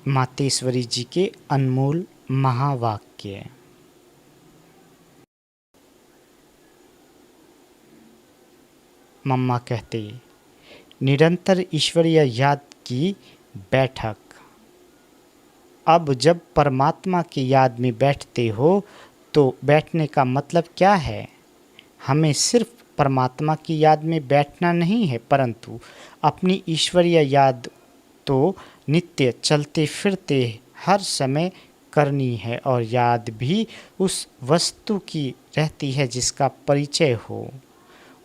मातेश्वरी जी के अनमोल महावाक्य। मम्मा कहते, निरंतर ईश्वरीय याद की बैठक। अब जब परमात्मा की याद में बैठते हो तो बैठने का मतलब क्या है? हमें सिर्फ परमात्मा की याद में बैठना नहीं है, परंतु अपनी ईश्वरीय याद तो नित्य चलते फिरते हर समय करनी है, और याद भी उस वस्तु की रहती है जिसका परिचय हो।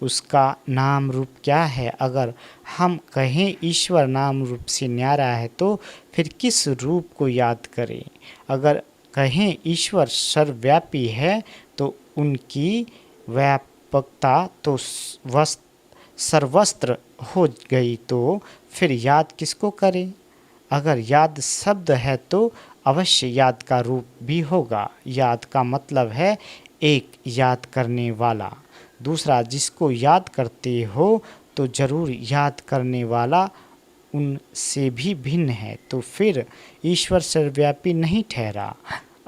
उसका नाम रूप क्या है? अगर हम कहें ईश्वर नाम रूप से न्यारा है तो फिर किस रूप को याद करें? अगर कहें ईश्वर सर्वव्यापी है तो उनकी व्यापकता तो सर्वस्त्र हो गई, तो फिर याद किसको करें? अगर याद शब्द है तो अवश्य याद का रूप भी होगा। याद का मतलब है एक याद करने वाला। दूसरा, जिसको याद करते हो तो ज़रूर याद करने वाला उनसे भी भिन्न है, तो फिर ईश्वर सर्वव्यापी नहीं ठहरा।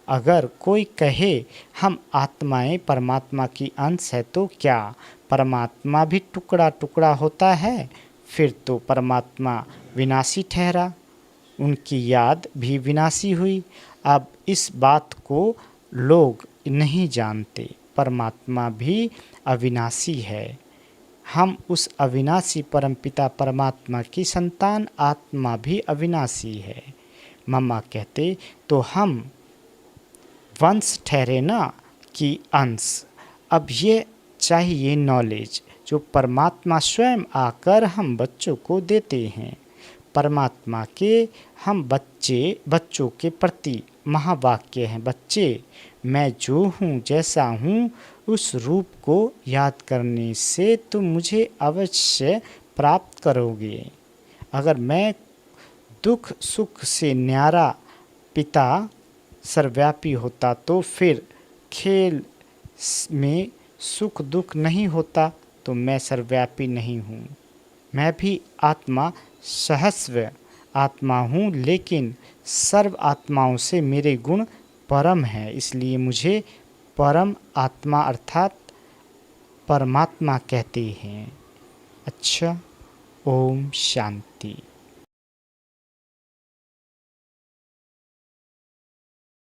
अगर कोई कहे हम आत्माएं परमात्मा की अंश है, तो क्या परमात्मा भी टुकड़ा टुकड़ा होता है? फिर तो परमात्मा विनाशी ठहरा, उनकी याद भी विनाशी हुई। अब इस बात को लोग नहीं जानते, परमात्मा भी अविनाशी है। हम उस अविनाशी परमपिता परमात्मा की संतान, आत्मा भी अविनाशी है। मम्मा कहते, तो हम वंश ठहरे ना कि अंश। अब ये चाहिए नॉलेज जो परमात्मा स्वयं आकर हम बच्चों को देते हैं। परमात्मा के हम बच्चों के प्रति महावाक्य हैं। बच्चे, मैं जो हूँ जैसा हूँ उस रूप को याद करने से तुम मुझे अवश्य प्राप्त करोगे। अगर मैं दुख सुख से न्यारा पिता सर्वव्यापी होता तो फिर खेल में सुख दुख नहीं होता, तो मैं सर्वव्यापी नहीं हूँ। मैं भी आत्मा सहस्व आत्मा हूँ, लेकिन सर्व आत्माओं से मेरे गुण परम है, इसलिए मुझे परम आत्मा अर्थात परमात्मा कहते हैं। अच्छा, ओम शांति।